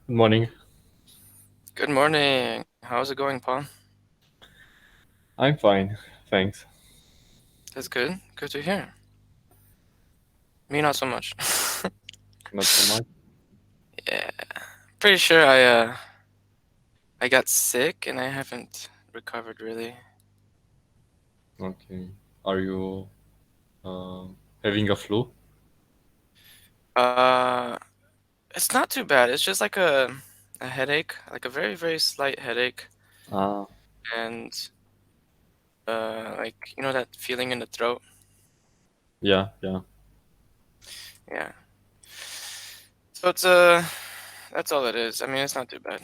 Good morning. Good morning. How's it going, Paul? I'm fine, thanks. That's good. Good to hear. Me, not so much. Not so much. Yeah. Pretty sure I got sick and I haven't recovered really. Okay. Are you uh, having a flu? Uh, it's not too bad. It's just like a headache, like a very, very slight headache, Ah, and like that feeling in the throat. yeah, yeah, Yeah. So it's that's all it is. I mean, it's not too bad.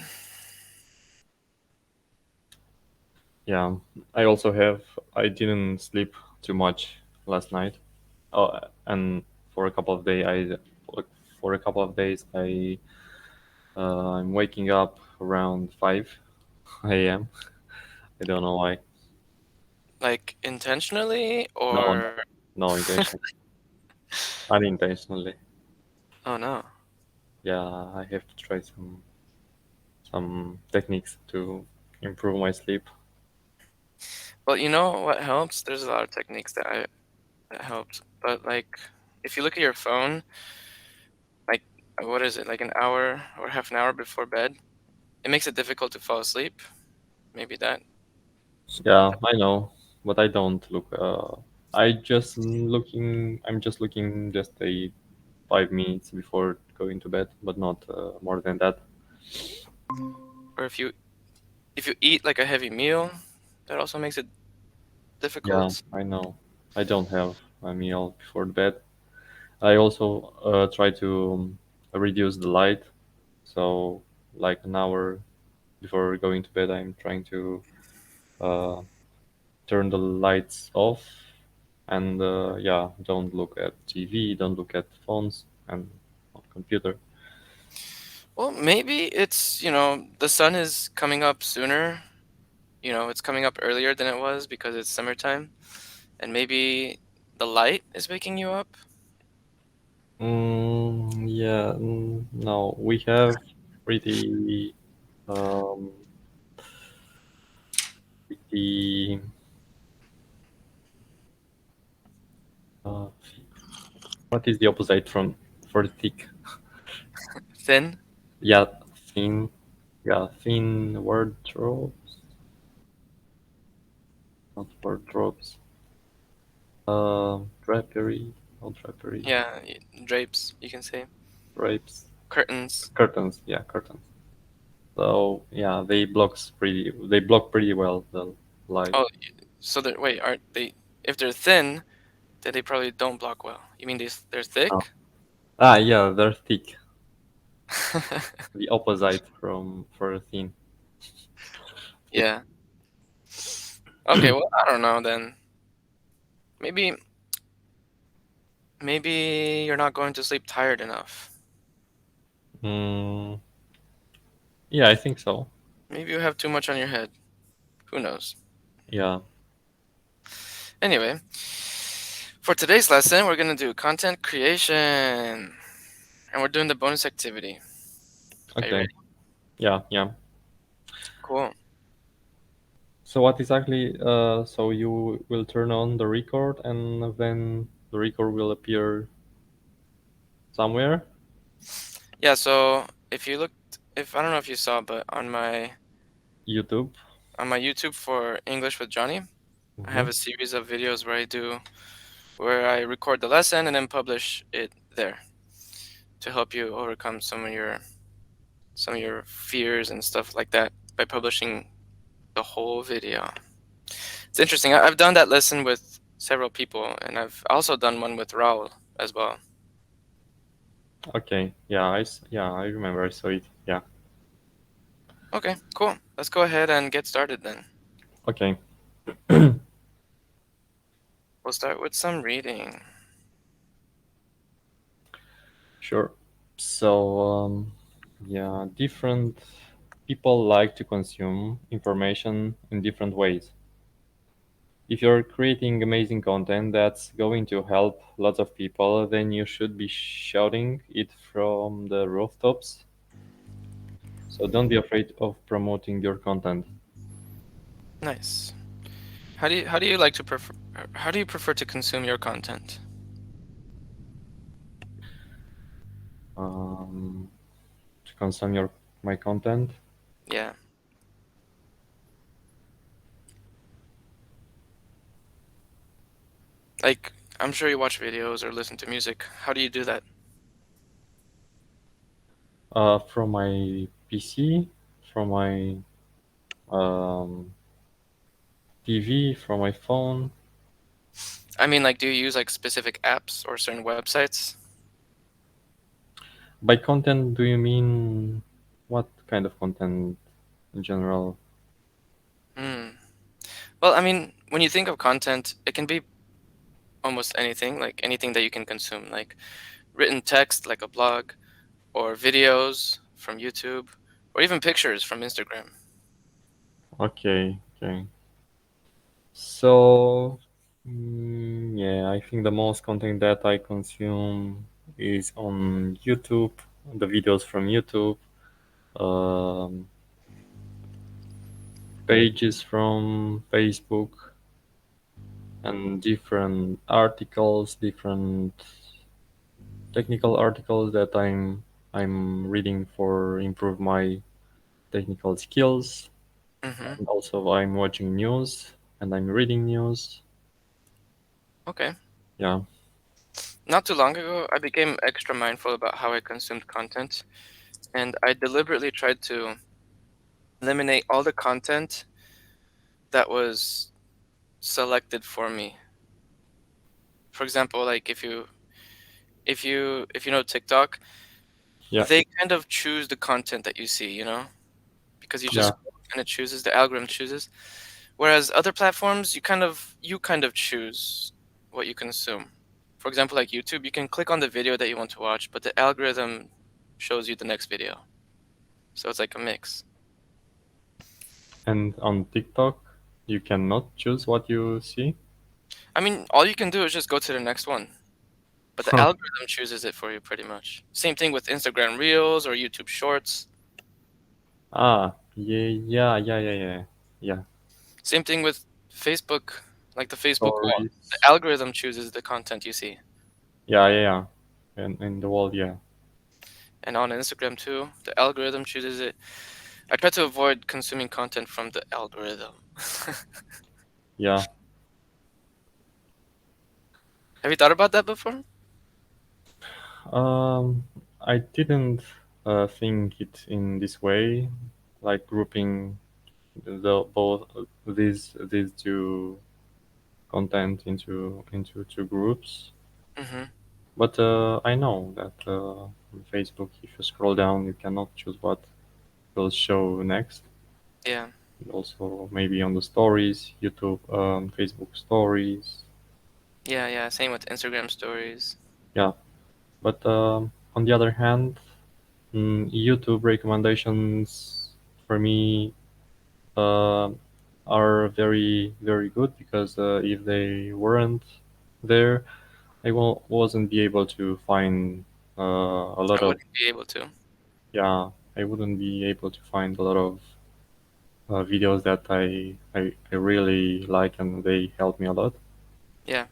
yeah. I also have. I didn't sleep too much last night. Oh, and for a couple of days, for a couple of days, I'm waking up around 5 a.m. I don't know why. Like intentionally No, or no, no intention, unintentionally. oh no. Yeah, I have to try some techniques to improve my sleep. Well, you know what helps? There's a lot of techniques that helps. But like if you look at your phone, like what is it, like an hour or half an hour before bed, it makes it difficult to fall asleep. Maybe that. Yeah, I know, but I don't look. I'm just looking just a 5 minutes before going to bed, but not more than that. Or if you eat like a heavy meal, that also makes it Yeah, difficult. I know. I don't have a meal before bed. I also try to reduce the light. So, like an hour before going to bed, I'm trying to uh, turn the lights off and yeah, don't look at TV, don't look at phones and on computer. Well, maybe it's, the sun is coming up sooner. It's coming up earlier than it was because it's summertime, and maybe the light is waking you up. Yeah, no, we have pretty, um, pretty, uh, what is the opposite from for thick? Thin. Yeah, thin, yeah, thin wardrobes, not wardrobes, drapery, not drapery, Yeah, drapes, you can say. drapes, Curtains. curtains, yeah, curtains. So yeah, they block pretty well the light. Oh, so wait, aren't they? If they're thin, then they probably don't block well. You mean they're Oh. thick? Ah, yeah, they're thick. The opposite from for thin. Yeah. Okay, well, I don't know then. Maybe maybe you're not going to sleep tired enough. Mm, yeah, I think so. Maybe you have too much on your head. Who knows? Yeah. Anyway, for today's lesson, we're going to do content creation. And we're doing the bonus activity. Are you Okay. ready? Yeah, yeah. Cool. So what exactly? So you will turn on the record, and then the record will appear somewhere. Yeah, so if I don't know if you saw, but YouTube. on my YouTube for English with Johnny, I Mm-hmm. have a series of videos where I record the lesson and then publish it there to help you overcome some of your fears and stuff like that by publishing the whole video. It's interesting. I've done that lesson with several people, and I've also done one with Raul as well. Okay. Yeah, yeah, I remember. I saw it. Yeah. Okay, cool. Let's go ahead and get started then. Okay. We'll start with some reading. Sure. So yeah, different people like to consume information in different ways. If you're creating amazing content that's going to help lots of people, then you should be shouting it from the rooftops. So don't be afraid of promoting your content. Nice. How do you like to prefer how do you prefer to consume your content? um, to consume my content. Yeah. Like I'm sure you watch videos or listen to music. How do you do that? From my PC, from my um, TV, from my phone. I mean, like, do you use like specific apps or certain websites? By content, do you mean what kind of content in general? Hmm. Well, I mean, when you think of content, it can be almost anything, like anything that you can consume, like written text, like a blog, or videos from YouTube, or even pictures from Instagram. Okay, okay. So, yeah, I think the most content that I consume is on YouTube, the videos from YouTube, um, pages from Facebook, and different articles, different technical articles that I'm reading for improve my technical skills. Mm-hmm. And also I'm watching news and I'm reading news. Okay. Yeah. Not too long ago, I became extra mindful about how I consumed content, and I deliberately tried to eliminate all the content that was selected for me. For example, like if you know TikTok, Yeah. they kind of choose the content that you see, because you just Yeah. scroll and it chooses, the algorithm chooses. Whereas other platforms, you kind of choose what you consume. For example, like YouTube, you can click on the video that you want to watch, but the algorithm shows you the next video. So it's like a mix. And on TikTok, you cannot choose what you see. I mean, all you can do is just go to the next one, but the algorithm chooses it for you pretty much. Same thing with Instagram Reels or YouTube Shorts. Ah, yeah, yeah, yeah, yeah, yeah. Yeah. Same thing with Facebook, like the Facebook wall. Stories. The algorithm chooses the content you see. Yeah, yeah, yeah. And in the world, yeah. And on Instagram too, the algorithm chooses it. I try to avoid consuming content from the algorithm. Yeah. Have you thought about that before? Um, I didn't think it in this way, like grouping the both these two content into two groups. Mm-hmm. But I know that on Facebook, if you scroll down, you cannot choose what will show next. Yeah. And also, maybe on the stories, YouTube, Facebook stories. Yeah, yeah. Same with Instagram stories. Yeah. But on the other hand, YouTube recommendations for me uh, are very very good because if they weren't there, wasn't be able to find a lot I of, wouldn't be able to. yeah, I wouldn't be able to find a lot of videos that I really like and they help me a lot. Yeah.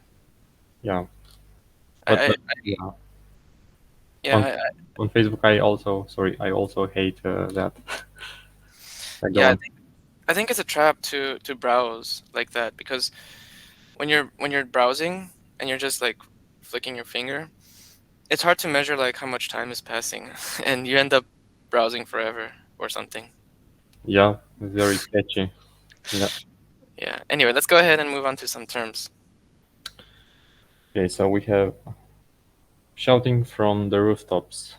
Yeah, I, but I yeah, yeah, on on Facebook I also hate that. I yeah. don't. I think it's a trap to browse like that because when you're browsing and you're just like flicking your finger, it's hard to measure like how much time is passing, and you end up browsing forever or something. Yeah, very catchy. Yeah. Yeah. Anyway, let's go ahead and move on to some terms. Okay, so we have shouting from the rooftops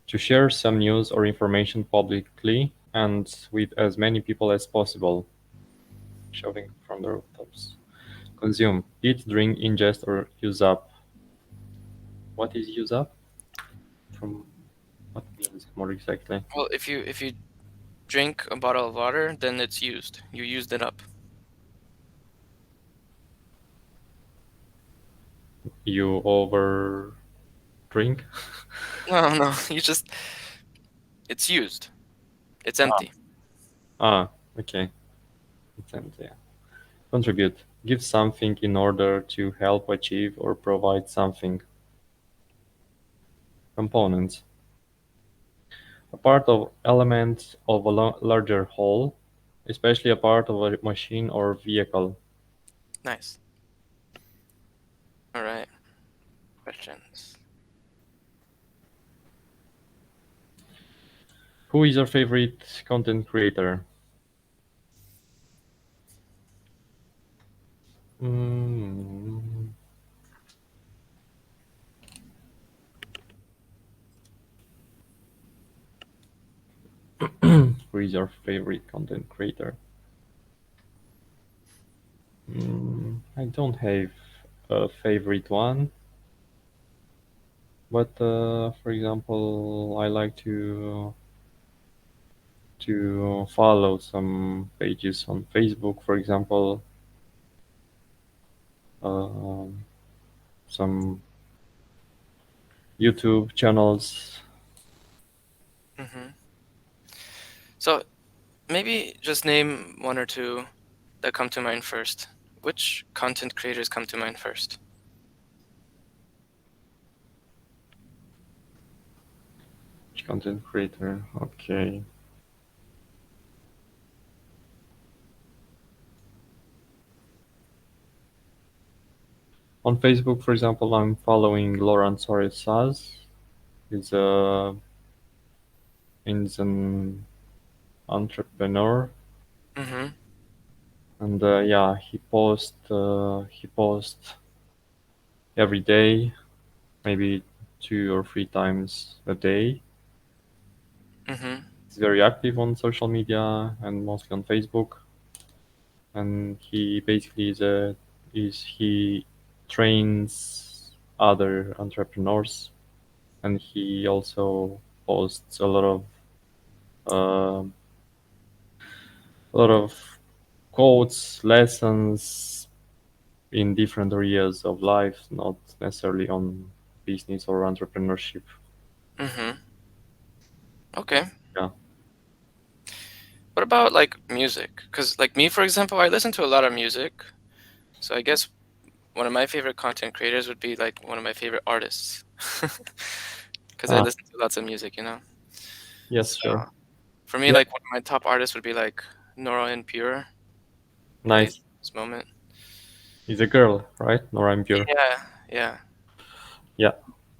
to share some news or information publicly and with as many people as possible. Shouting from the rooftops. Consume, eat, drink, ingest, or use up. What is use up? From what means more exactly? Well, if you drink a bottle of water, then it's used. You used it up. You over drink? No, no, you just it's used. It's Ah, empty. okay. Intent, yeah. Contribute. Give something in order to help achieve or provide something. Components. A part of element of a larger whole, especially a part of a machine or vehicle. Nice. All right. Questions. Who is your favorite content creator? Mm, who is your favorite content creator? I don't have a favorite one, but for example, I like to follow some pages on Facebook, for example, um, some YouTube channels. Mm-hmm. So maybe just name one or two that come to mind first. Which content creators come to mind first? Content creator. Okay. On Facebook, for example, I'm following Laurent Saz. He's he's an entrepreneur, Mm-hmm. and yeah, he posts every day, maybe 2 or 3 times a day. Mm-hmm. He's very active on social media and mostly on Facebook. And he basically is he trains other entrepreneurs, and he also posts uh, a lot of quotes, lessons in different areas of life, not necessarily on business or entrepreneurship. Mm-hmm. Okay. Yeah. What about like music? Because like me, for example, I listen to a lot of music. So I guess one of my favorite content creators would be like one of my favorite artists. Because I Ah, listen to lots of music, you know. yes, So sure. for me, Yeah, like one of my top artists would be like Nora and Pure, really nice. this moment. He's a girl, right? Nora I'm pure. Yeah, yeah. Yeah.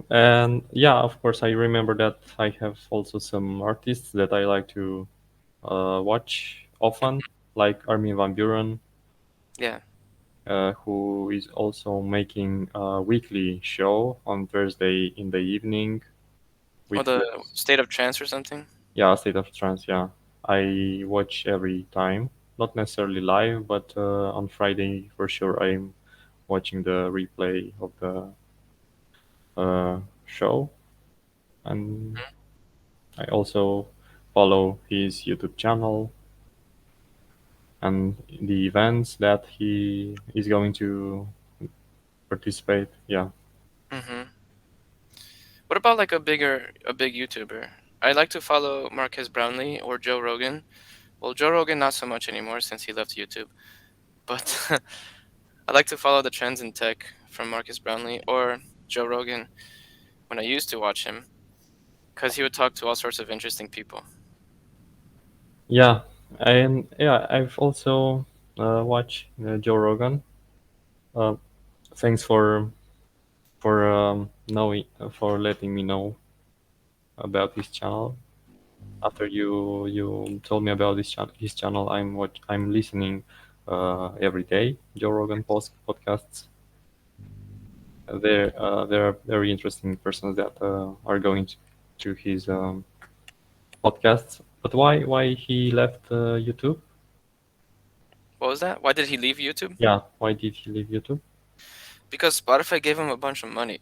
And yeah, of course, I remember that I have also some artists that I like to watch often, like Armin van Buren, Yeah. who is also making a weekly show on Thursday in the evening Or with the his, State of Trance or something. yeah, State of Trance. Yeah, I watch every time, not necessarily live, but on Friday for sure I'm watching the replay of the show, and I also follow his YouTube channel and the events that he is going to participate. Yeah. Mm-hmm. What about like a big YouTuber? I like to follow Marquez Brownlee or Joe Rogan. Well, Joe Rogan not so much anymore since he left YouTube, but I like to follow the trends in tech from Marcus Brownlee or Joe Rogan when I used to watch him, because he would talk to all sorts of interesting people. Yeah, and yeah, I've also watched Joe Rogan. Uh, Thanks for knowing for letting me know about his channel. After you told me about his channel, I'm listening every day Joe Rogan podcasts. There are very interesting persons that are going to his podcasts. But why he left YouTube? What was that? Why did he leave YouTube? Yeah, why did he leave YouTube? Because Spotify gave him a bunch of money.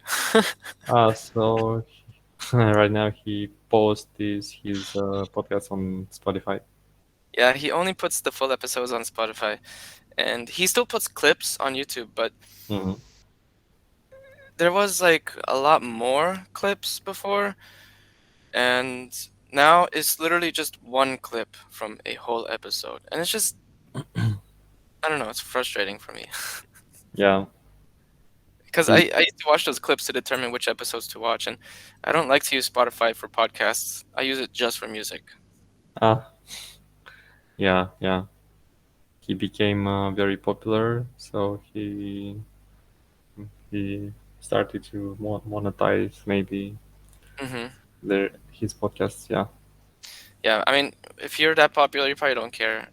So right now he posts his podcast on Spotify. Yeah, he only puts the full episodes on Spotify, and he still puts clips on YouTube, but Hmm. there was like a lot more clips before, and Now it's literally just one clip from a whole episode, and it's just I don't know, it's frustrating for me Yeah. because I He, I used to watch those clips to determine which episodes to watch, and I don't like to use Spotify for podcasts. I use it just for music. ah, yeah, yeah. He became very popular, so he started to monetize maybe Hmm. his podcasts. Yeah. Yeah, I mean, if you're that popular, you probably don't care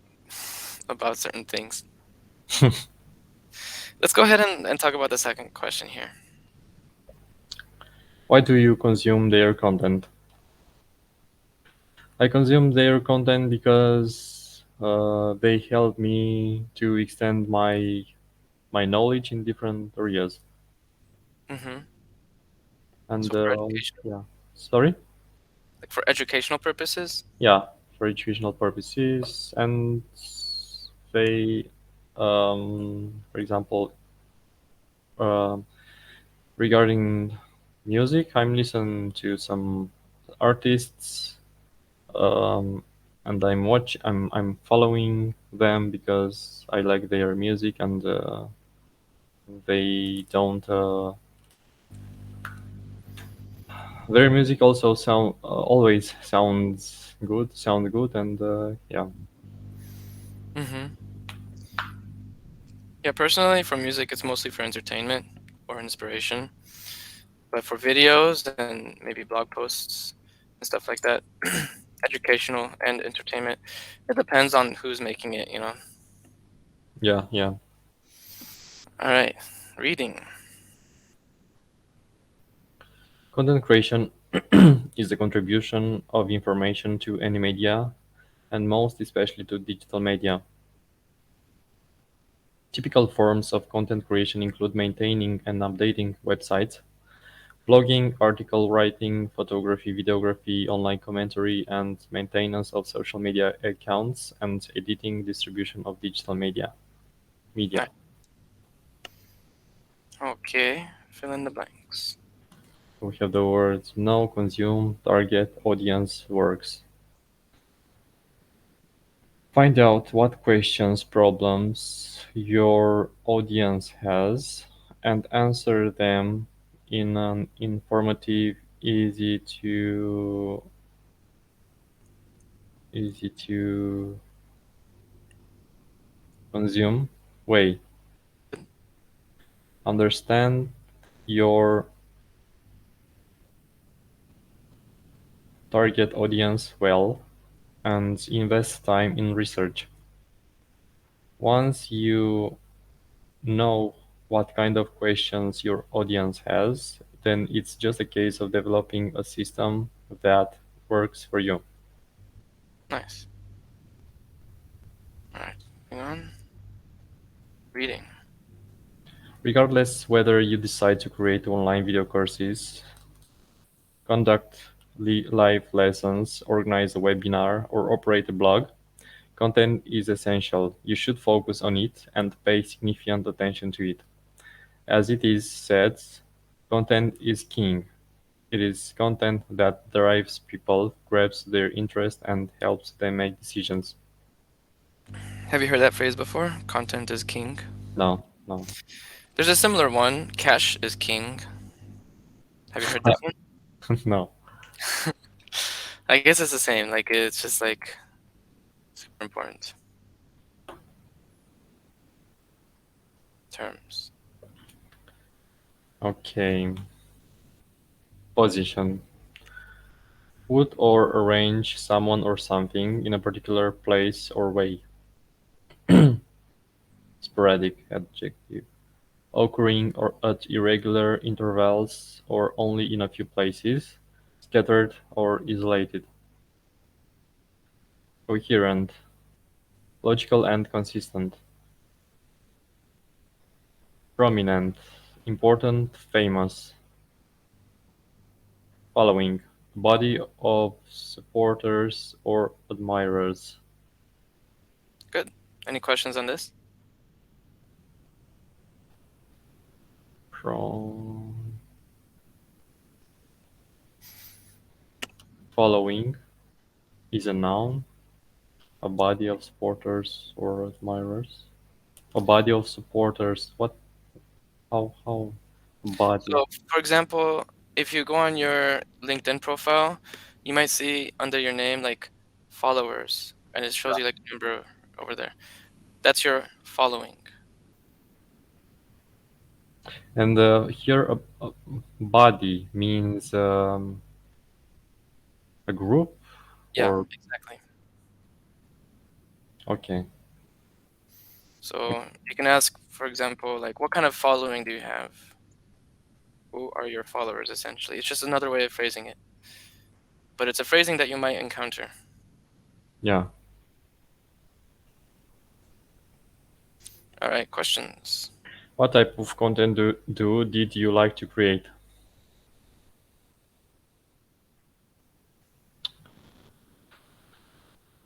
about certain things. Let's go ahead and talk about the second question here. Why do you consume their content? I consume their content because they help me to extend my knowledge in different areas. Hmm. And So for education, yeah, sorry. like for educational purposes. Yeah, for educational purposes, and they, for example, um regarding music, I'm listening to some artists, um, and I'm following them because I like their music, and they don't their music also always sound good, and yeah, Hmm. Yeah, personally, for music, it's mostly for entertainment or inspiration. But for videos and maybe blog posts and stuff like that, educational and entertainment, it depends on who's making it. yeah, yeah. All right, reading. Content creation is the contribution of information to any media, and most especially to digital media. Typical forms of content creation include maintaining and updating websites, blogging, article writing, photography, videography, online commentary, and maintenance of social media accounts, and editing, distribution of digital media. Right. Okay, fill in the blanks. We have the words know, consume, target, audience, works. Find out what questions, problems your audience has, and answer them in an informative, easy to consume way. Understand your target audience well and invest time in research. Once you know what kind of questions your audience has, then it's just a case of developing a system that works for you. Nice. All right, moving on. Reading. Regardless whether you decide to create online video courses, conduct live lessons, organize a webinar, or operate a blog, content is essential. You should focus on it and pay significant attention to it. As it is said, content is king. It is content that drives people, grabs their interest, and helps them make decisions. Have you heard that phrase before? Content is king. No, no, There's a similar one. Cash is king. Have you heard this one? no. I guess it's the same. Like it's just like super important terms. Okay. Position. Put or arrange someone or something in a particular place or way. Sporadic adjective. Occurring or at irregular intervals or only in a few places. Scattered or isolated. Coherent. Logical and consistent. Prominent. Important, famous. Following. Body of supporters or admirers. Good. Any questions on this? From following. is a noun, a body of supporters or admirers. A body of supporters. What? How? A body. So, for example, if you go on your LinkedIn profile, you might see under your name like followers, and it shows you like a number over there. That's your following. And here, a body means a group, Yeah, or exactly. okay, So you can ask, for example, like, what kind of following do you have? Who are your followers, essentially? It's just another way of phrasing it, but it's a phrasing that you might encounter. yeah. All right, questions. What type of content did you like to create?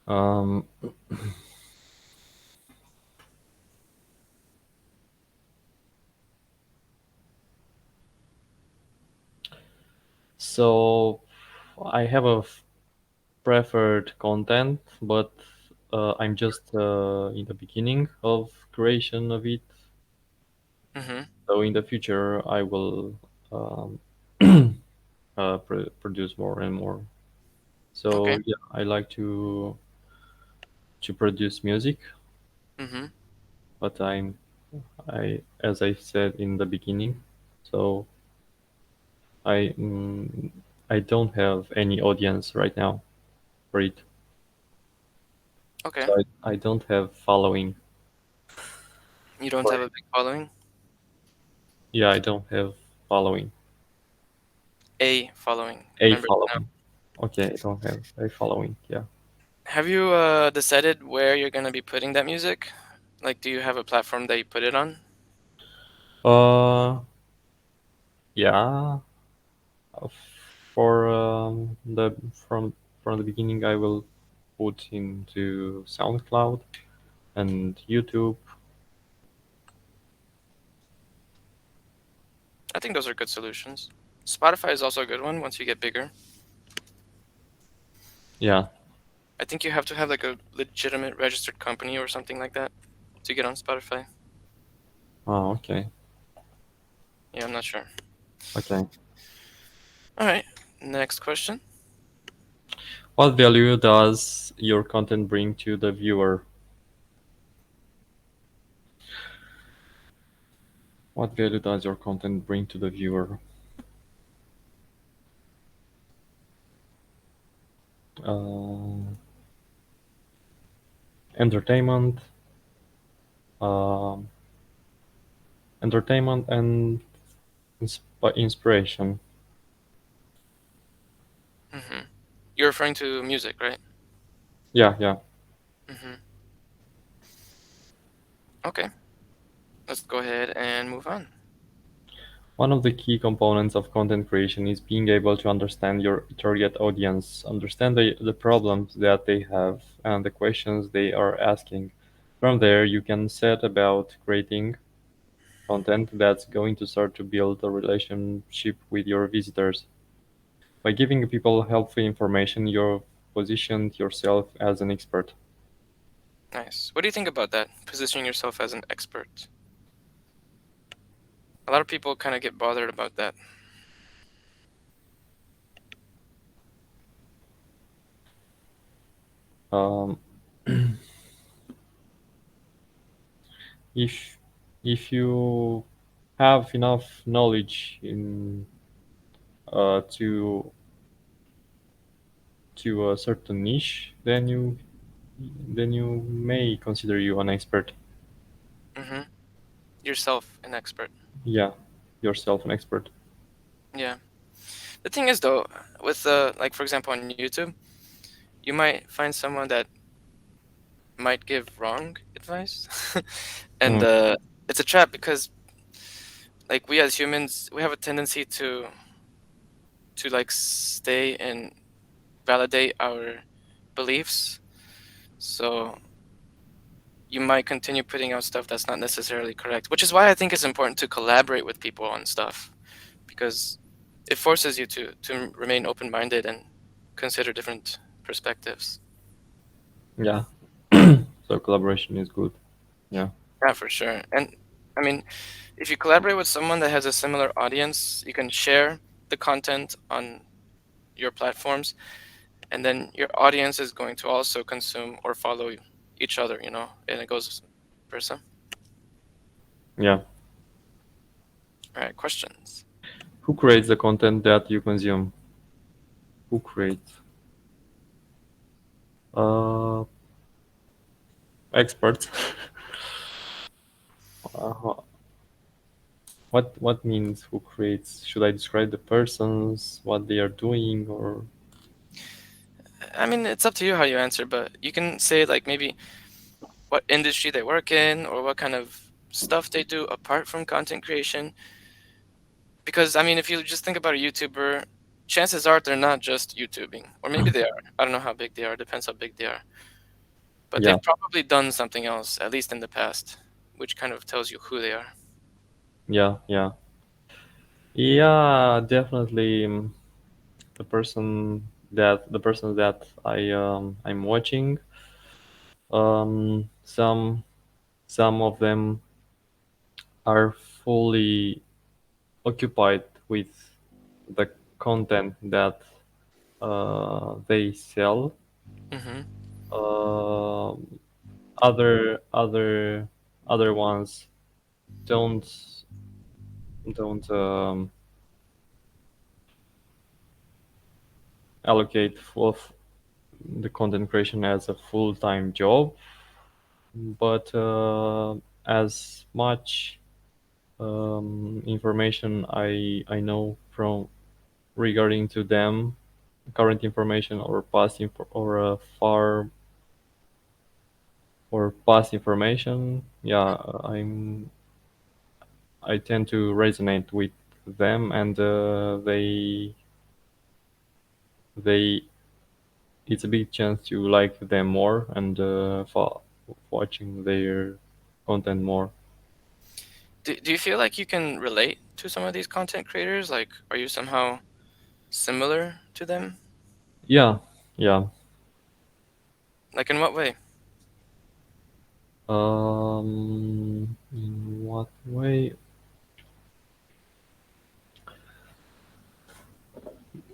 Um, so I have a preferred content, but I'm just in the beginning of creation of it. Mm-hmm. So in the future, I will um, produce more and more. So Okay. yeah, I like to produce music, Mm-hmm. but I as I said in the beginning, so I I don't have any audience right now for it. Okay. So I don't have following You don't for have it. a big following? Yeah, I don't have following. A following. A Remember that now. following. Okay, I don't have a following. Yeah. Have you decided where you're gonna be putting that music? Like, do you have a platform that you put it on? Uh, yeah. uh, For the from the beginning, I will put into SoundCloud and YouTube. I think those are good solutions. Spotify is also a good one once you get bigger. Yeah. I think you have to have like a legitimate registered company or something like that to get on Spotify. Oh, okay. Yeah, I'm not sure. Okay. All right, next question. What value does your content bring to the viewer? What value does your content bring to the viewer? Uh, entertainment, um, entertainment and inspiration. Mm-hmm. You're referring to music, right? Yeah, yeah. Mm-hmm. Okay, let's go ahead and move on. One of the key components of content creation is being able to understand your target audience, understand the problems that they have, and the questions they are asking. From there, you can set about creating content that's going to start to build a relationship with your visitors. By giving people helpful information, you've positioned yourself as an expert. Nice. What do you think about that? Positioning yourself as an expert. A lot of people kind of get bothered about that. Um, if if you have enough knowledge in to a certain niche, then you may consider you an expert. Mm-hmm. Yourself an expert. Yeah, yourself an expert. Yeah. The thing is, though, with like for example on YouTube, you might find someone that might give wrong advice, and Mm, it's a trap because like we as humans, we have a tendency to like stay and validate our beliefs. So you might continue putting out stuff that's not necessarily correct, which is why I think it's important to collaborate with people on stuff because it forces you to remain open-minded and consider different perspectives. Yeah. So collaboration is good. Yeah. Yeah, for sure. And I mean, if you collaborate with someone that has a similar audience, you can share the content on your platforms, and then your audience is going to also consume or follow each other, and it goes versa. Yeah. All right, questions. Who creates the content that you consume? Who creates? Uh, Experts. uh, what means who creates? Should I describe the persons, what they are doing, or I mean, it's up to you how you answer, but you can say like maybe what industry they work in or what kind of stuff they do apart from content creation. Because I mean, if you just think about a YouTuber, chances are they're not just YouTubing, or maybe they are. I don't know how big they are. Depends how big they are. But yeah, they've probably done something else, at least in the past, which kind of tells you who they are. yeah, yeah, yeah, definitely. The person that I'm watching, some of them are fully occupied with the content that they sell. Hmm. Uh, other ones don't don't allocate full of the content creation as a full-time job, but as much information I know from regarding to them, current information or or far or past information, yeah, I tend to resonate with them, and they it's a big chance to like them more and for watching their content more. Do you feel like you can relate to some of these content creators? Like, are you somehow similar to them? Yeah, yeah. Like, in what way? In what way?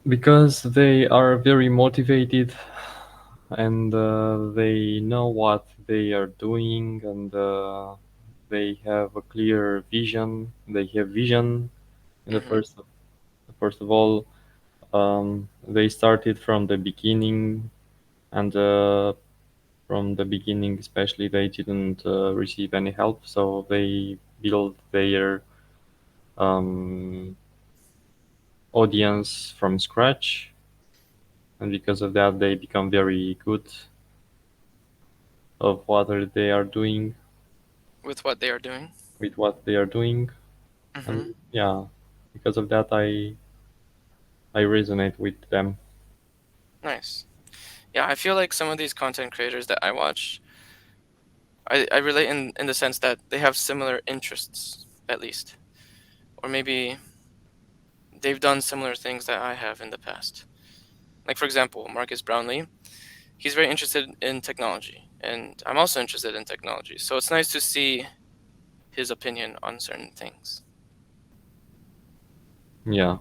Because they are very motivated, and they know what they are doing, and they have a clear vision. They have vision in the Hmm. first of all. They started from the beginning, and from the beginning, especially, they didn't receive any help, so they built their um, audience from scratch, and because of that, they become very good of what they are doing With what they are doing? with what they are doing, and Hmm. yeah, because of that, I resonate with them. Nice. Yeah, I feel like some of these content creators that I watch, I relate in the sense that they have similar interests, at least. Or maybe they've done similar things that I have in the past. Like, for example, Marcus Brownlee, he's very interested in technology, and I'm also interested in technology. So it's nice to see his opinion on certain things. Yeah,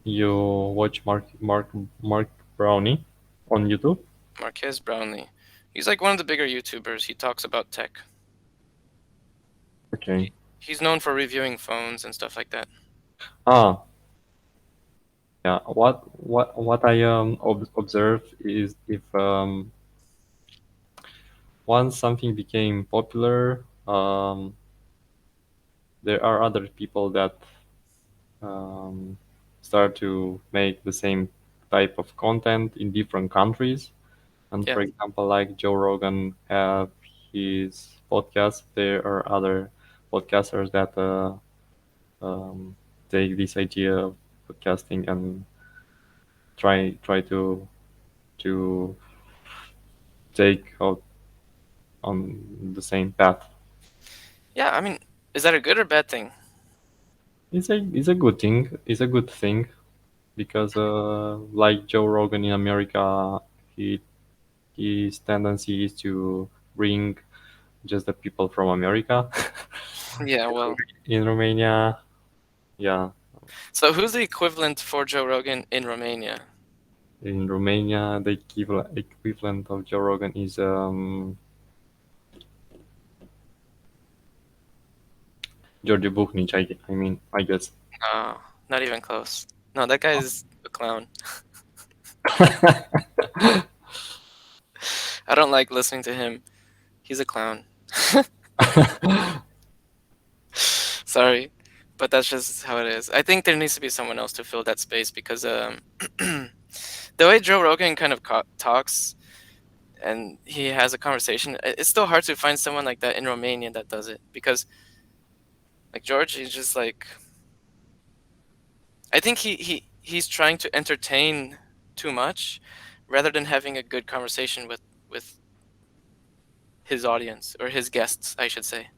you watch Mark Brownie on YouTube? Marquez Brownlee, he's like one of the bigger YouTubers. He talks about tech. Okay. He's known for reviewing phones and stuff like that. Ah, yeah. What I observe is if once something became popular, there are other people that um, start to make the same type of content in different countries. And Yeah. for example, like Joe Rogan have his podcast, there are other podcasters that um, take this idea of podcasting and try to take out on the same path. Yeah, I mean, is that a good or bad thing? It's a good thing. It's a good thing because like Joe Rogan in America, he his tendency is to bring just the people from America. Yeah, well, In Romania, yeah, so who's the equivalent for Joe Rogan in Romania? in Romania, the equivalent of Joe Rogan is George Buchnic. I mean, I guess. No, not even close. No, that guy's a clown. I don't like listening to him. He's a clown. Sorry, but that's just how it is. I think there needs to be someone else to fill that space because the way Joe Rogan kind of talks and he has a conversation, it's still hard to find someone like that in Romania that does it because like George, he's just like I think he's trying to entertain too much rather than having a good conversation with his audience or his guests, I should say.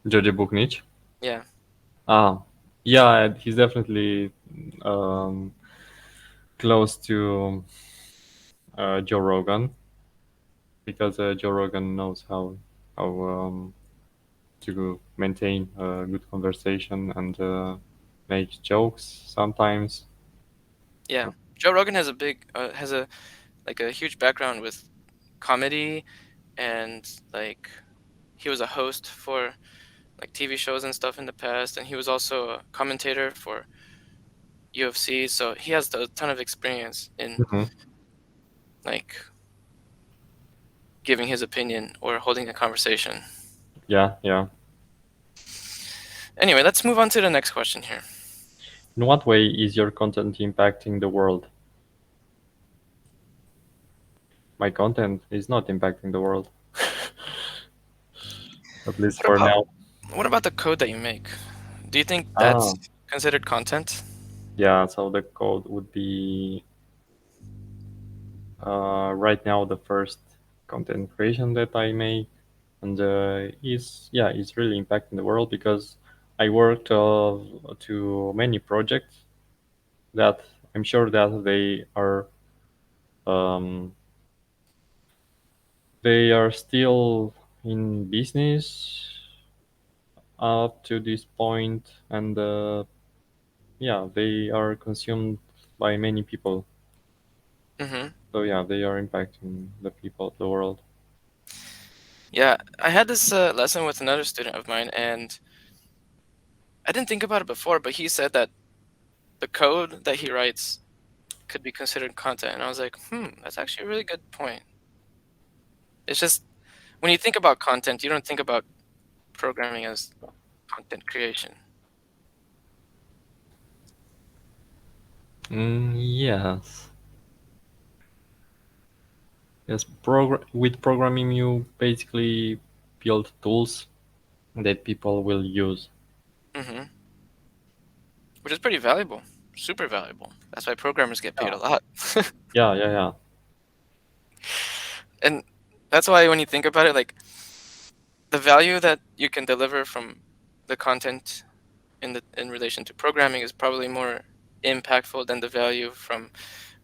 George Buchnic. Yeah. Ah, yeah, he's definitely um, close to Joe Rogan because Joe Rogan knows how to maintain a good conversation and make jokes sometimes. Yeah. Joe Rogan has a big has a like a huge background with comedy and like he was a host for like TV shows and stuff in the past and he was also a commentator for UFC, so he has a ton of experience in Hmm. like giving his opinion or holding a conversation. Yeah, yeah. Anyway, let's move on to the next question here. In what way is your content impacting the world? My content is not impacting the world, at least What for about now. what about the code that you make? Do you think Ah, that's considered content? yeah. So the code would be right now the first content creation that I make, and is yeah, it's really impacting the world because I worked to many projects that I'm sure that um, they are still in business up to this point, and yeah, they are consumed by many people. Mm-hmm. So yeah, they are impacting the people, the world. Yeah, I had this lesson with another student of mine, and I didn't think about it before, but he said that the code that he writes could be considered content, and I was like, that's actually a really good point. It's just when you think about content, you don't think about programming as content creation. Yes, yes. With programming, you basically build tools that people will use. Mm-hmm. Which is pretty valuable, super valuable. That's why programmers get paid Yeah, a lot. yeah, yeah, yeah. And that's why when you think about it, like the value that you can deliver from the content in relation to programming is probably more impactful than the value from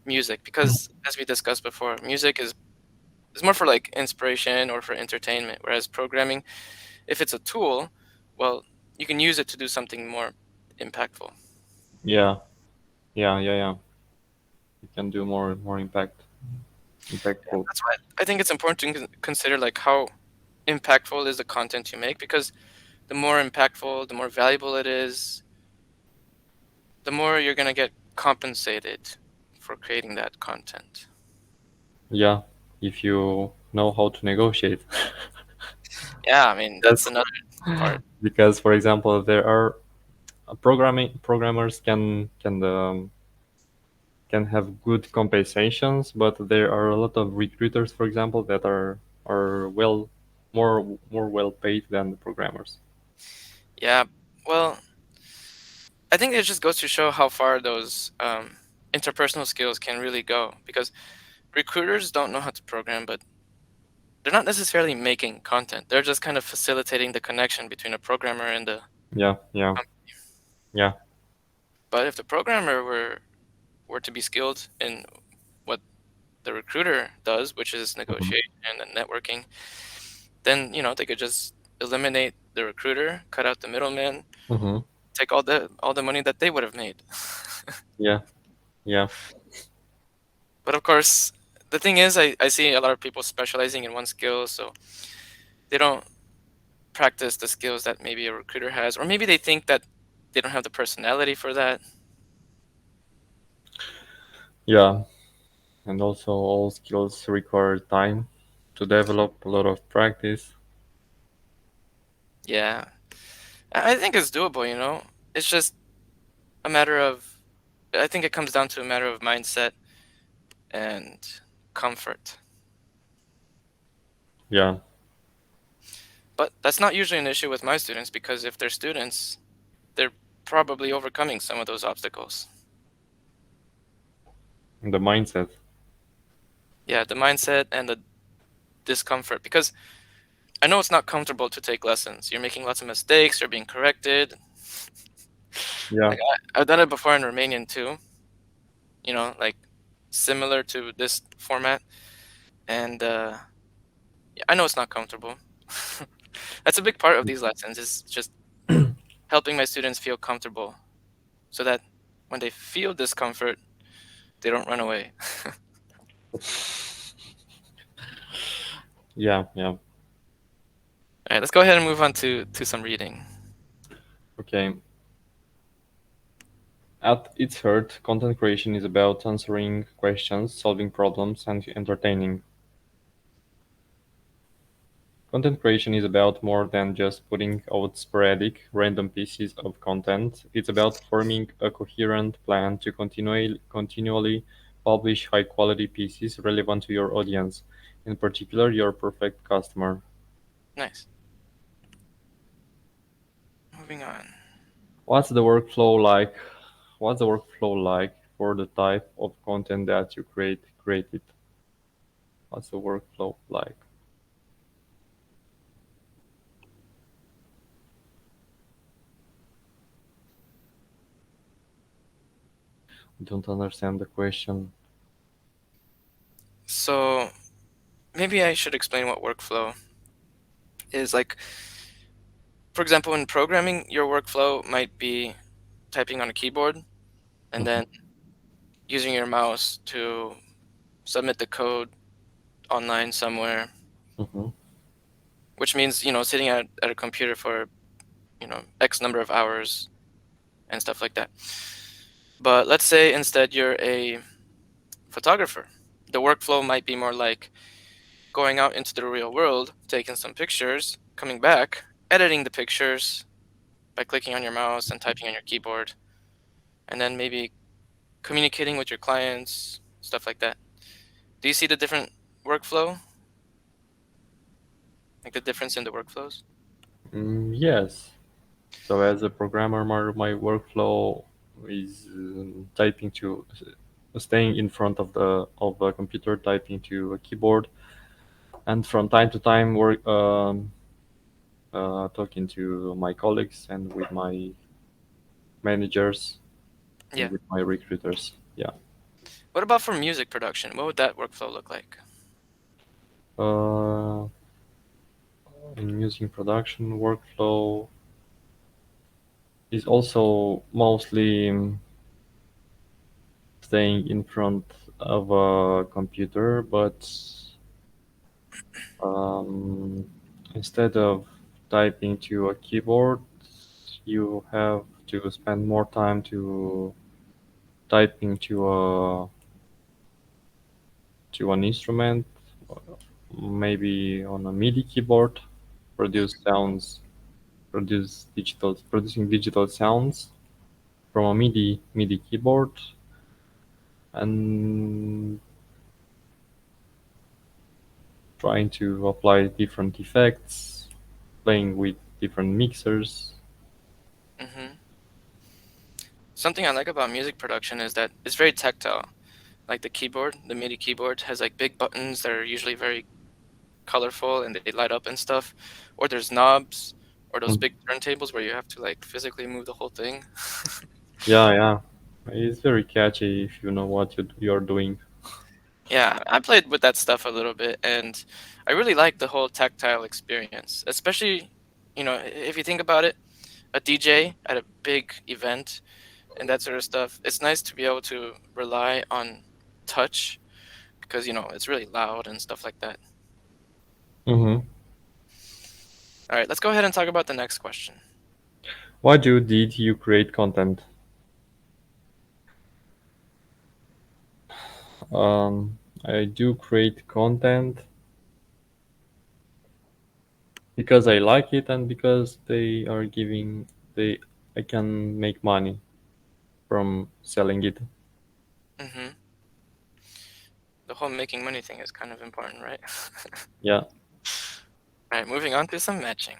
music because as we discussed before, music is more for like inspiration or for entertainment, whereas programming, if it's a tool, well, you can use it to do something more impactful. Yeah, yeah, yeah, yeah. You can do more Yeah, impactful. that's why I think it's important to consider like how impactful is the content you make because the more impactful, the more valuable it is, the more you're going to get compensated for creating that content. Yeah, if you know how to negotiate. Yeah, I mean, Yes, that's another part. because for example, there are programmers can have good compensations, but there are a lot of recruiters, for example, that are more more well paid than the programmers. Yeah, well, I think it just goes to show how far those interpersonal skills can really go because recruiters don't know how to program, but they're not necessarily making content. They're just kind of facilitating the connection between a programmer and the Yeah, yeah, company. yeah, But if the programmer were to be skilled in what the recruiter does, which is Hmm. negotiation and networking, then they could just eliminate the recruiter, cut out the middleman, Hmm. take all the money that they would have made. Yeah, yeah, But of course, the thing is, I see a lot of people specializing in one skill, so they don't practice the skills that maybe a recruiter has, or maybe they think that they don't have the personality for that. yeah. And also, all skills require time to develop, a lot of practice. Yeah, I think it's doable. It's just a matter of, I think it comes down to a matter of mindset and comfort. Yeah, But that's not usually an issue with my students because if they're students, they're probably overcoming some of those obstacles. the mindset. Yeah, the mindset and the discomfort because I know it's not comfortable to take lessons. You're making lots of mistakes, you're being corrected. Yeah. Like I've done it before in Romanian too, like similar to this format. And yeah, I know it's not comfortable. That's a big part of these lessons is just helping my students feel comfortable so that when they feel discomfort, they don't run away. Yeah, yeah. All right, let's go ahead and move on to some reading. Okay. At its heart, content creation is about answering questions, solving problems, and entertaining. Content creation is about more than just putting out sporadic, random pieces of content. It's about forming a coherent plan to continually publish high quality pieces relevant to your audience, in particular, your perfect customer. Nice. Moving on. What's the workflow like? What's the workflow like for the type of content that you created? What's the workflow like? I don't understand the question. So maybe I should explain what workflow is. Like, for example, in programming, your workflow might be typing on a keyboard and Mhm, then using your mouse to submit the code online somewhere, mhm, which means, sitting at a computer for, X number of hours and stuff like that. But let's say instead you're a photographer. The workflow might be more like going out into the real world, taking some pictures, coming back, editing the pictures by clicking on your mouse and typing on your keyboard, and then maybe communicating with your clients, stuff like that. Do you see the different workflow? Like the difference in the workflows? yes. So as a programmer, my workflow is typing to staying in front of a computer, typing to a keyboard, and from time to time work talking to my colleagues and with my managers and Yeah. with my recruiters. Yeah. What about for music production? What would that workflow look like? Uh, in music production workflow is also mostly staying in front of a computer, but um, instead of typing to a keyboard, you have to spend more time to typing to an instrument, maybe on a MIDI keyboard, produce sounds, producing digital sounds from a MIDI keyboard, and trying to apply different effects, playing with different mixers. Hmm. Something I like about music production is that it's very tactile. Like the keyboard, the MIDI keyboard has like big buttons that are usually very colorful and they light up and stuff. Or there's knobs or those Mm. big turntables where you have to like physically move the whole thing. Yeah, yeah. It's very catchy if you know what you're doing. Yeah, I played with that stuff a little bit, and I really like the whole tactile experience, especially, if you think about it, a DJ at a big event and that sort of stuff. It's nice to be able to rely on touch because, it's really loud and stuff like that. Mm-hmm. All right, let's go ahead and talk about the next question. Why did you create content? Um, I do create content because I like it and because they I can make money from selling it. Hmm. The whole making money thing is kind of important, right? Yeah. All right, moving on to some matching.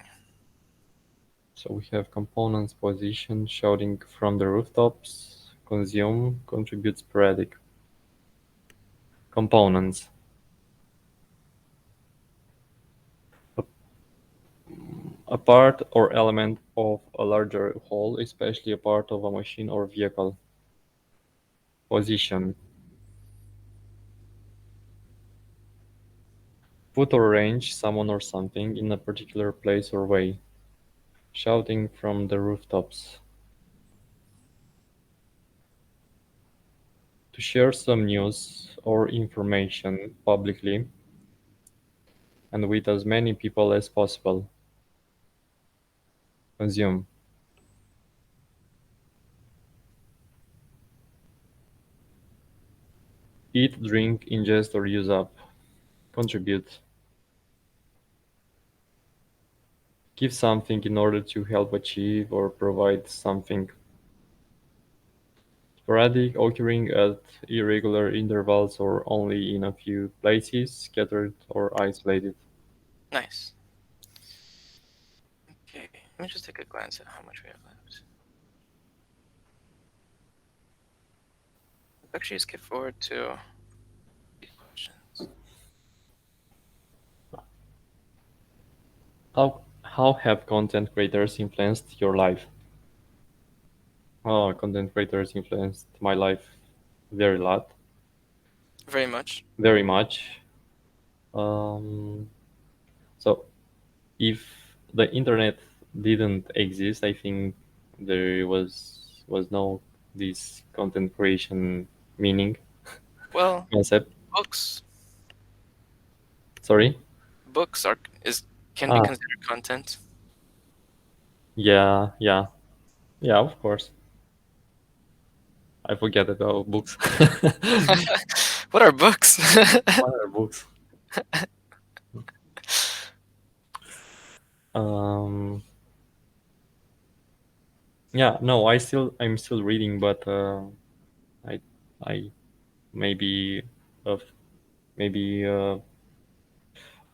So we have components, position, shouting from the rooftops, consume, contribute, sporadic. Components. A, a part or element of a larger whole, especially a part of a machine or vehicle. Position. Put or arrange someone or something in a particular place or way. Shouting from the rooftops. To share some news or information publicly and with as many people as possible. Consume. Eat, drink, ingest, or use up. Contribute. Give something in order to help achieve or provide something. Sporadic, occurring at irregular intervals or only in a few places, scattered or isolated. Nice. Okay, let me just take a glance at how much we have left. Let's actually skip forward to these questions. How have content creators influenced your life? Oh, content creators influenced my life very lot, Very much. very much. Um, so if the internet didn't exist, I think there was no this content creation meaning Well, concept. books. Sorry. Books can be Ah, considered content. yeah, yeah, yeah. Of course, I forget about books. What are books? What are books? Um, yeah, no, I'm still reading, but I I maybe of maybe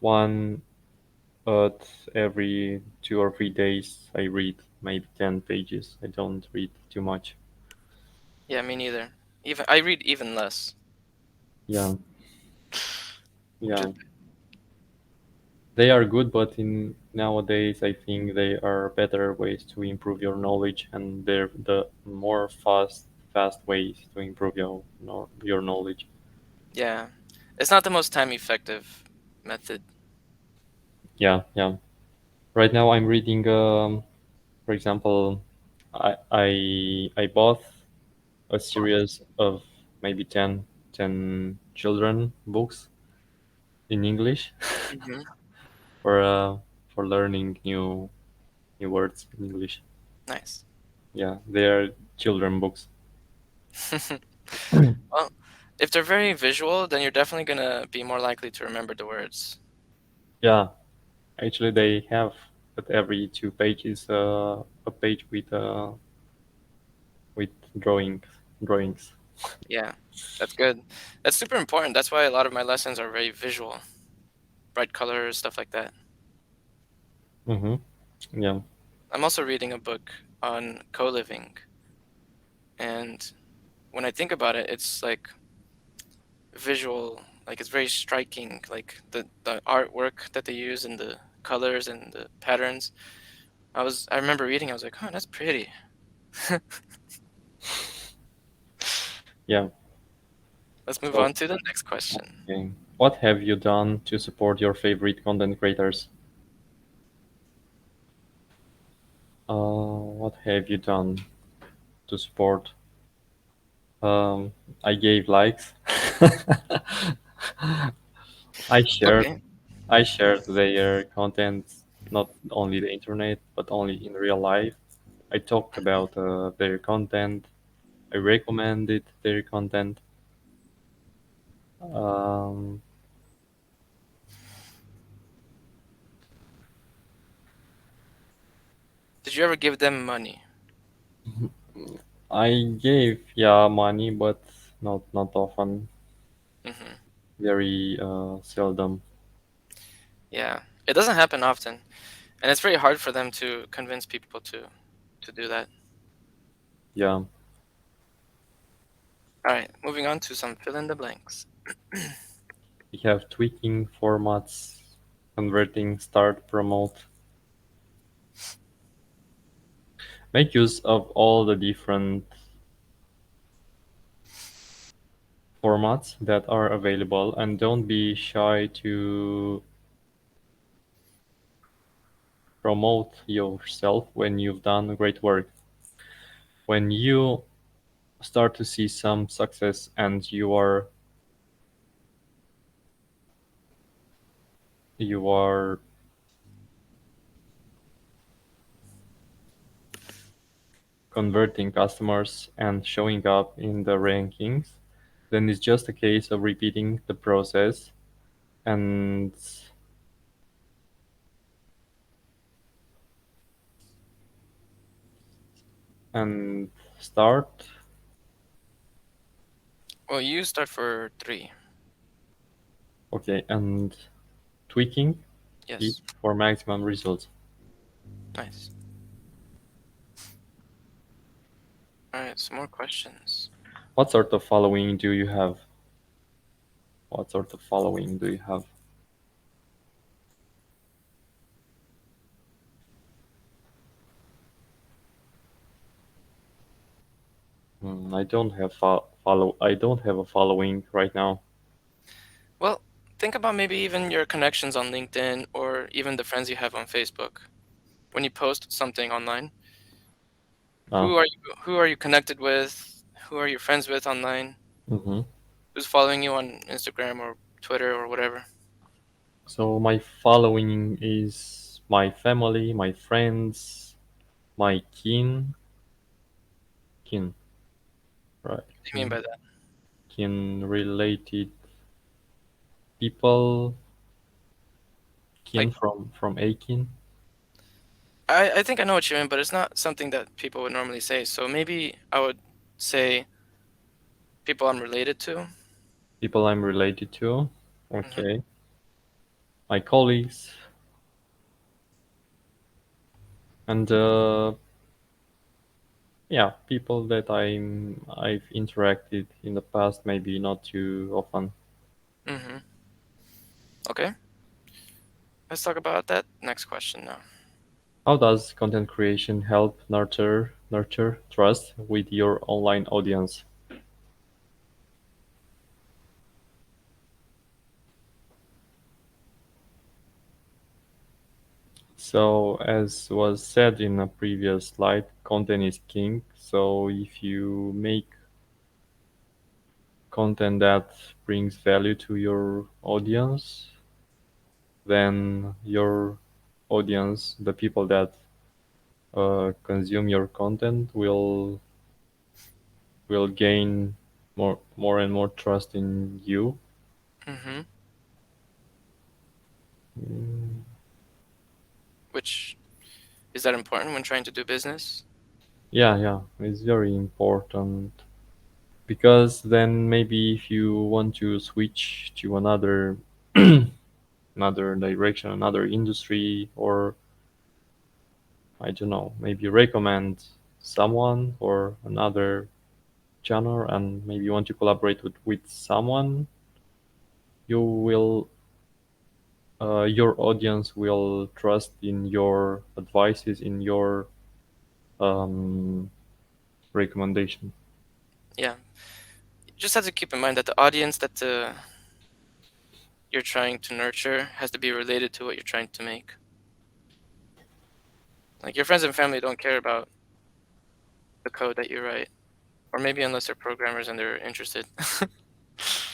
one but every 2 or 3 days I read maybe 10 pages. I don't read too much. Yeah, me neither. Even I read even less, Yeah, which is yeah. They are good, but in nowadays I think they are better ways to improve your knowledge, and they're the more fast ways to improve your knowledge. yeah. It's not the most time effective method. Yeah, yeah. Right now I'm reading. For example, I bought a series of maybe 10 children books in English Hmm. for uh, for learning new words in English. Nice. Yeah, they are children books. Well, if they're very visual, then you're definitely gonna be more likely to remember the words. Yeah, actually they have at every 2 pages a page with drawings. Yeah, that's good. That's super important. That's why a lot of my lessons are very visual, bright colors, stuff like that. Mm-hmm. Yeah, I'm also reading a book on co-living, and when I think about it, it's like visual, like it's very striking, like the artwork that they use and the colors and the patterns. I remember reading, I was like, oh, that's pretty. yeah. Let's move So, on to the next question. okay. What have you done to support your favorite content creators? What have you done to support? Um, I gave likes. I shared Okay. I shared their content, not only the internet, but only in real life. I talked about their content. I recommended their content. Um, Did you ever give them money? I gave, yeah, money, but not often. Hmm. Very seldom. Yeah, it doesn't happen often, and it's very hard for them to convince people to do that. Yeah, All right, moving on to some fill in the blanks. we have tweaking formats, converting, start, promote. Make use of all the different formats that are available, and don't be shy to promote yourself when you've done great work. When you start to see some success and you are converting customers and showing up in the rankings, then it's just a case of repeating the process and and start. Well, you start for 3. Okay, and tweaking it Yes, for maximum results. nice. All right, some more questions. What sort of following do you have? What sort of following do you have? I don't have follow. I don't have a following right now. Well, think about maybe even your connections on LinkedIn or even the friends you have on Facebook. When you post something online, Uh, who are you connected with? Who are you friends with online? mhm. Who's following you on Instagram or Twitter or whatever? So my following is my family, my friends, my kin, right? What do you mean by that? Kin related people, kin Like, from a kin, I think I know what you mean, but it's not something that people would normally say. So maybe I would say people I'm related to. people I'm related to. Hmm. Okay, my colleagues, and yeah, people that I've interacted in the past, maybe not too often. Hmm. Okay, let's talk about that next question now. How does content creation help nurture trust with your online audience? So, as was said in a previous slide, content is king. So, if you make content that brings value to your audience, then your audience, the people that consume your content, will gain more and more trust in you. Hmm. Mm, Which is that important when trying to do business? yeah, yeah, it's very important because then maybe if you want to switch to another another direction, another industry, or I don't know, maybe recommend someone or another channel, and maybe you want to collaborate with someone, you will your audience will trust in your advices, in your um, recommendation. Yeah, just have to keep in mind that the audience that you're trying to nurture has to be related to what you're trying to make. Like your friends and family don't care about the code that you write, or maybe unless they're programmers and they're interested.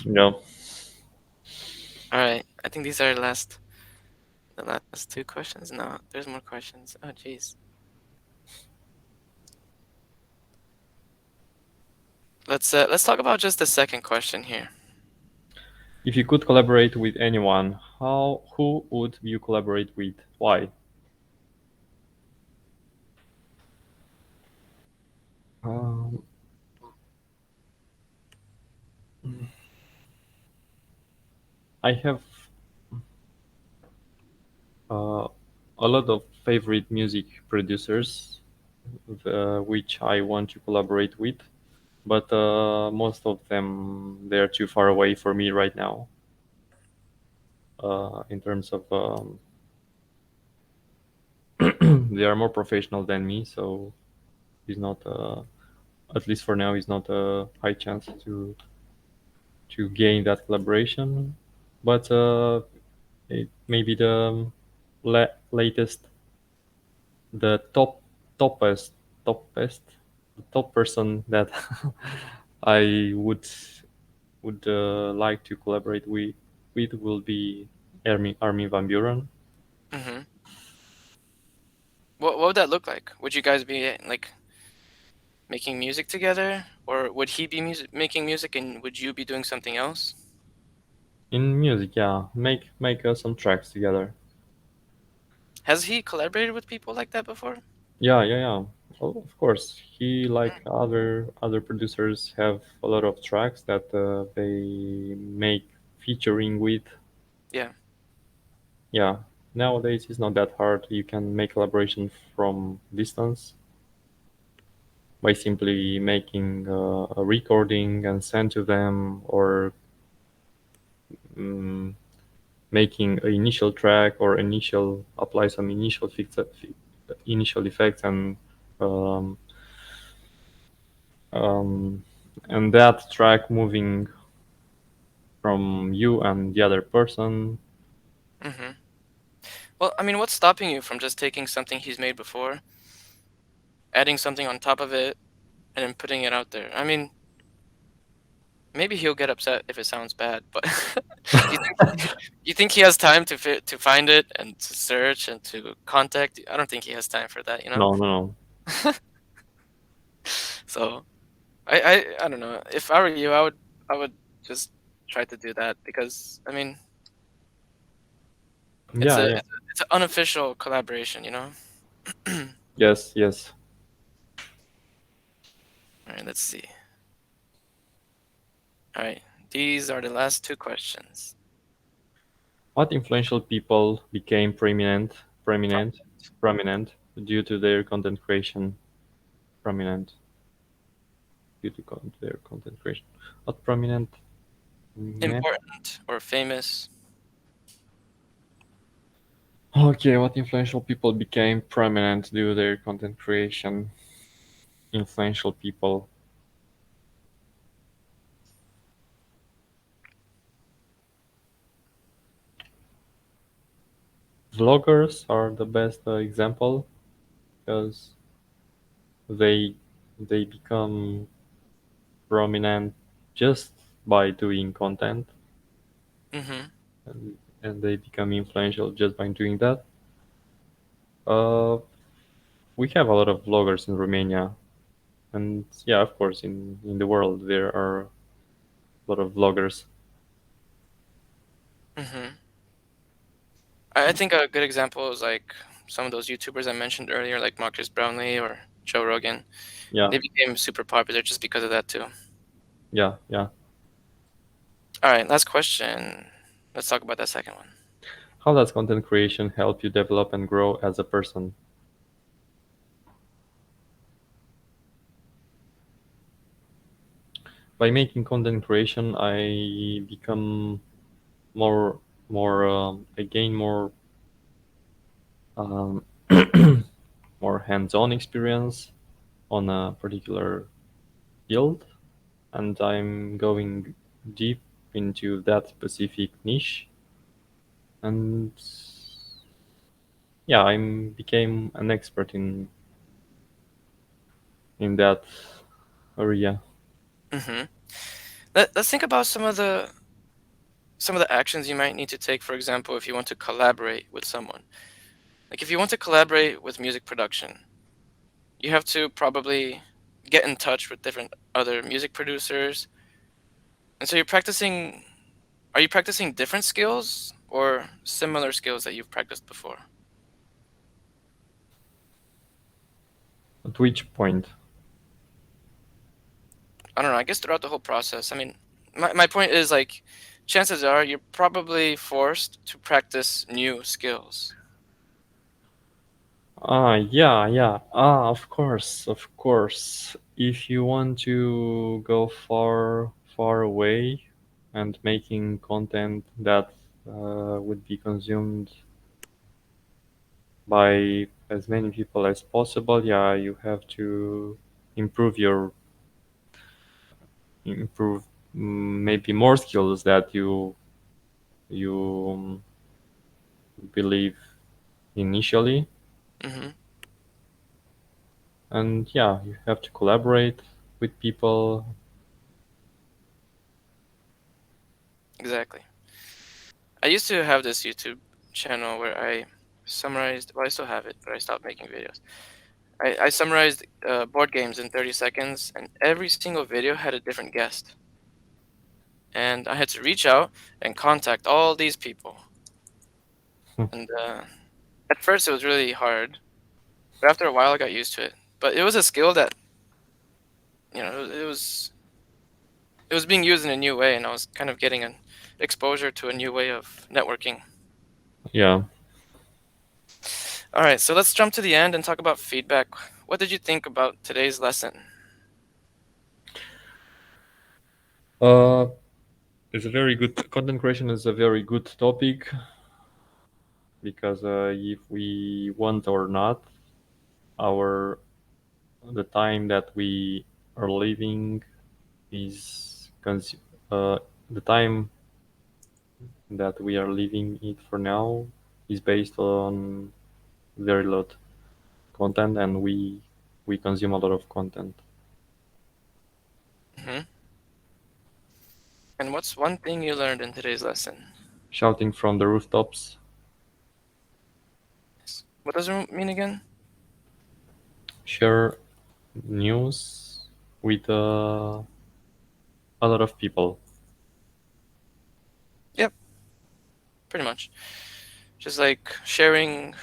Yeah. All right, I think these are the last two questions. No, there's more questions. Oh, jeez. Let's talk about just the second question here. If you could collaborate with anyone, who would you collaborate with? Why? Um, I have uh, a lot of favorite music producers, which I want to collaborate with, but most of them they're too far away for me right now. In terms of they are more professional than me, so it's not at least for now it's not a high chance to gain that collaboration. But it maybe the latest, the toppest toppest the top person that I would like to collaborate with will be Armin van Buren. Mm-hmm. What would that look like? Would you guys be like making music together, or would he be making music and would you be doing something else? In music, yeah, make some tracks together. Has he collaborated with people like that before? Yeah, yeah, yeah. Oh, of course, he like other producers have a lot of tracks that they make featuring with. Yeah. Yeah, nowadays it's not that hard. You can make collaboration from distance by simply making a recording and send to them, or um, making an initial track or initial apply some initial effects um, um, and that track moving from you and the other person. Mm-hmm. Well, I mean, what's stopping you from just taking something he's made before, adding something on top of it, and then putting it out there? I mean, maybe he'll get upset if it sounds bad, but you think you think he has time to find it and to search and to contact? I don't think he has time for that, you know? No, no, no. So I don't know. If I were you, I would just try to do that because I mean it's Yeah, a yeah. it's an unofficial collaboration, you know? All Yes, yes. right, let's see. All right, these are the last two questions. What influential people became prominent, prominent due to their content creation? Prominent due to their content creation. What prominent? Meh. Important or famous? Okay, what influential people became prominent due to their content creation? Influential people. Vloggers are the best example because they they become prominent just by doing content, Mm-hmm. and, and they become influential just by doing that. Uh, we have a lot of vloggers in Romania, and yeah, of course, in the world there are a lot of vloggers. Mm-hmm. I think a good example is like some of those YouTubers I mentioned earlier, like Marcus Brownlee or Joe Rogan. Yeah, They became super popular just because of that too. yeah, yeah. All right, last question. Let's talk about that second one. How does content creation help you develop and grow as a person? By making content creation, I become more I gain um, more hands-on experience on a particular field, and I'm going deep into that specific niche. And yeah, I'm became an expert in that area. Mm-hmm. Let's think about some of the actions you might need to take, for example, if you want to collaborate with someone. Like if you want to collaborate with music production, you have to probably get in touch with different other music producers. And so are you practicing different skills or similar skills that you've practiced before? At which point? I don't know, I guess throughout the whole process. I mean, my point is like chances are you're probably forced to practice new skills. Yeah, yeah. Of course, of course. If you want to go far, far away and making content that would be consumed by as many people as possible, yeah, you have to improve your improve maybe more skills that you believe initially, Hmm. and yeah, you have to collaborate with people. Exactly. I used to have this YouTube channel where I summarized, well, I still have it, but I stopped making videos. I summarized board games in 30 seconds, and every single video had a different guest. And I had to reach out and contact all these people. And at first, it was really hard, but after a while, I got used to it. But it was a skill that, it was being used in a new way, and I was kind of getting an exposure to a new way of networking. Yeah. All right, so let's jump to the end and talk about feedback. What did you think about today's lesson? Uh, it's a very good content creation is a very good topic because if we want or not, our the time that we are living is uh, the time that we are living it for now is based on very lot content, and we consume a lot of content. Hmm. And what's one thing you learned in today's lesson? Shouting from the rooftops, What does it mean again? share news with a lot of people. Yep, pretty much. Just like sharing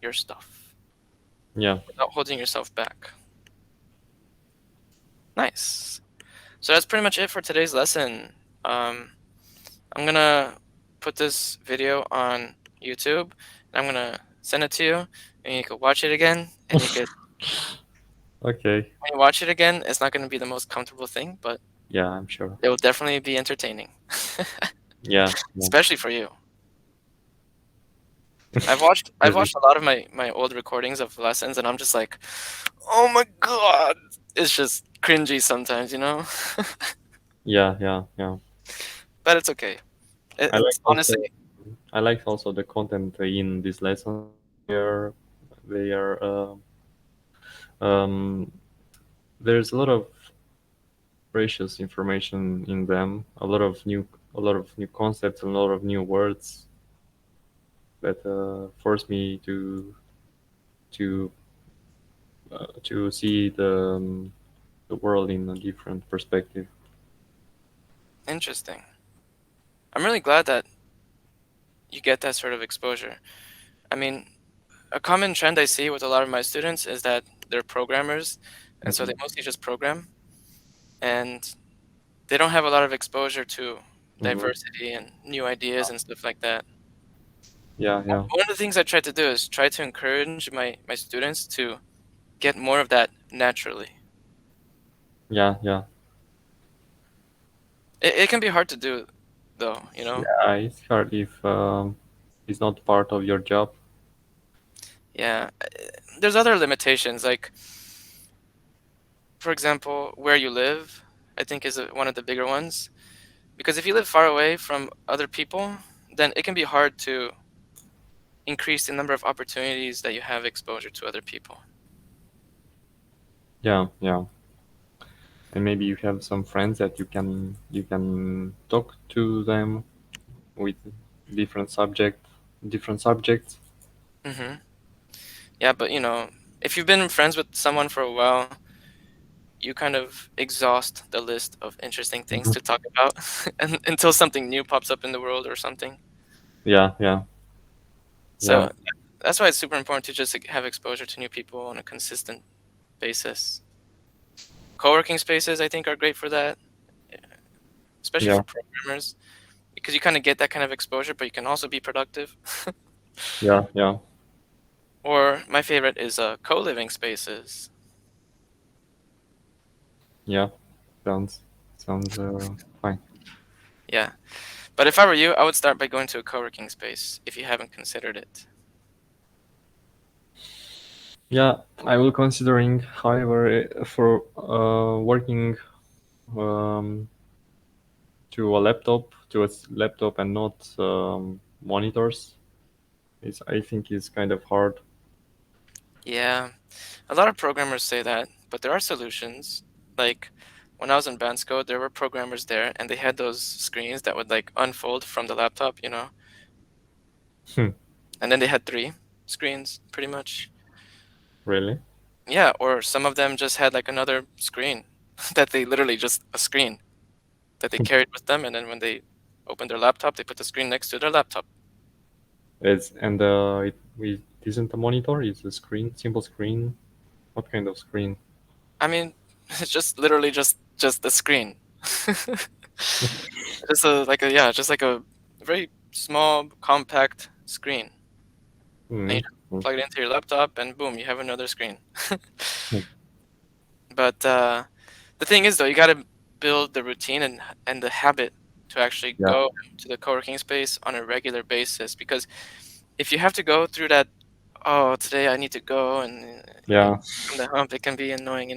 your stuff Yeah. without holding yourself back. Nice. So that's pretty much it for today's lesson. Um, I'm gonna put this video on YouTube and I'm gonna send it to you and you could watch it again and you could Okay. when you watch it again, it's not gonna be the most comfortable thing, but Yeah, I'm sure. it will definitely be entertaining. Yeah. Yeah. Especially for you. I've Maybe. watched a lot of my old recordings of lessons and I'm just like, "Oh my god." It's just cringy sometimes, you know? Yeah. Yeah. Yeah. But it's okay. I like It's also honestly I like also the content in these lessons. They are um there's a lot of precious information in them. A lot of new concepts and a lot of new words that force me to to see the world in a different perspective. interesting. I'm really glad that you get that sort of exposure. I mean, a common trend I see with a lot of my students is that they're programmers, and so they Mhm. mostly just program, and they don't have a lot of exposure to Mhm. diversity and new ideas and stuff like that. Yeah, yeah, One of the things I try to do is try to encourage my students to get more of that naturally. yeah, yeah, It can be hard to do, though, you know? yeah. It's hard if it's not part of your job. Yeah. There's other limitations, like, for example, where you live. I think is one of the bigger ones. Because if you live far away from other people, then it can be hard to increase the number of opportunities that you have exposure to other people. Yeah, yeah. And maybe you have some friends that you can talk to them with different subject different subjects. Hmm. Yeah, but if you've been friends with someone for a while, you kind of exhaust the list of interesting things Mhm. to talk about and, until something new pops up in the world or something. Yeah, yeah, yeah, So that's why it's super important to just like, have exposure to new people on a consistent basis. Co-working spaces, I think, are great for that, eh, especially yeah, for programmers, because you kind of get that kind of exposure, but you can also be productive. yeah, yeah, Or my favorite is co-living spaces. yeah. Sounds fine. Yeah, but if I were you, I would start by going to a co-working space if you haven't considered it. Yeah, I will considering, however, for working um, to a laptop and not monitors. I think is kind of hard. Yeah, a lot of programmers say that, but there are solutions. Like when I was in Bansko, there were programmers there, and they had those screens that would like unfold from the laptop, Hmm, and then they had three screens pretty much. really? Yeah, or some of them just had like another screen that they literally just a screen that they carried with them, and then when they opened their laptop, they put the screen next to their laptop. It isn't a monitor. It's a screen, simple screen. What kind of screen? I mean, it's just literally just a screen. Just a like a yeah, just like a very small compact screen. And you Mm, just mm, plug it into your laptop and boom, you have another screen. mm. But the thing is though, you got to build the routine and the habit to actually Yeah, go to the co-working space on a regular basis because if you have to go through that, oh, today I need to go and yeah, from the hump, it can be annoying.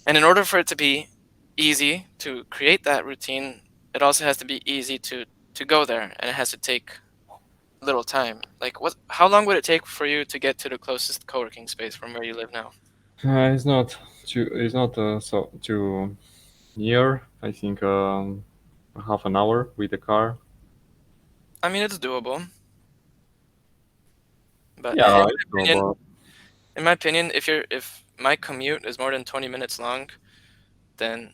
And in order for it to be easy to create that routine, it also has to be easy to go there, and it has to take little time. Like what? How long would it take for you to get to the closest co-working space from where you live now? it's not too. It's not so too near. I think half an hour with the car. I mean, it's doable, but Yeah, it's doable. in my opinion, if my commute is more than 20 minutes long, then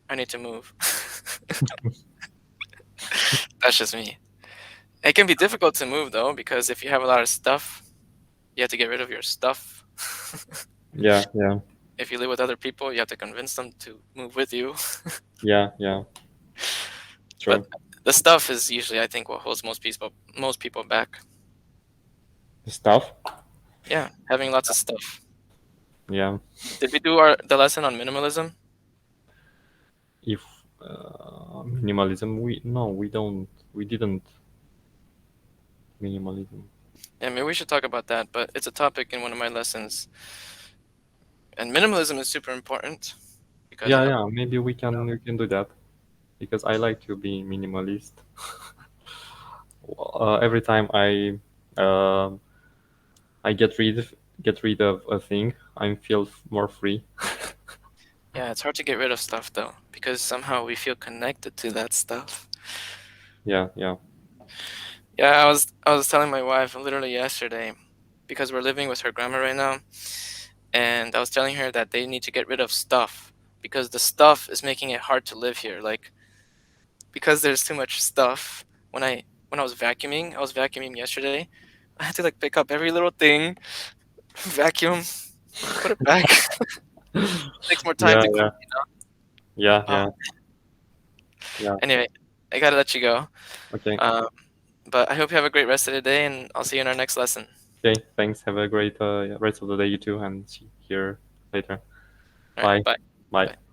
I need to move. That's just me. It can be difficult to move though because if you have a lot of stuff, you have to get rid of your stuff. Yeah, yeah, If you live with other people, you have to convince them to move with you. yeah, yeah. But True. the stuff is usually, I think, what holds most people back. The stuff. Yeah, having lots of stuff. Yeah. Did we do the lesson on minimalism? If minimalism, we no, we don't. We didn't minimalism. Yeah, maybe we should talk about that. But it's a topic in one of my lessons, and minimalism is super important because Yeah, yeah. Maybe we can do that because I like to be minimalist. Every time uh, I get rid of a thing, I feel more free. yeah, it's hard to get rid of stuff though because somehow we feel connected to that stuff. Yeah, yeah, Yeah, I was telling my wife literally yesterday because we're living with her grandma right now, and I was telling her that they need to get rid of stuff because the stuff is making it hard to live here. Like because there's too much stuff. When I was vacuuming yesterday. I had to like pick up every little thing, vacuum, put it back. Takes more time yeah, to clean. yeah, yeah, Oh, yeah, yeah. anyway, I gotta let you go. Okay, Um, but I hope you have a great rest of the day, and I'll see you in our next lesson. okay. Thanks. Have a great rest of the day, you too, and see you here later. All right, Bye. bye. Bye. Bye.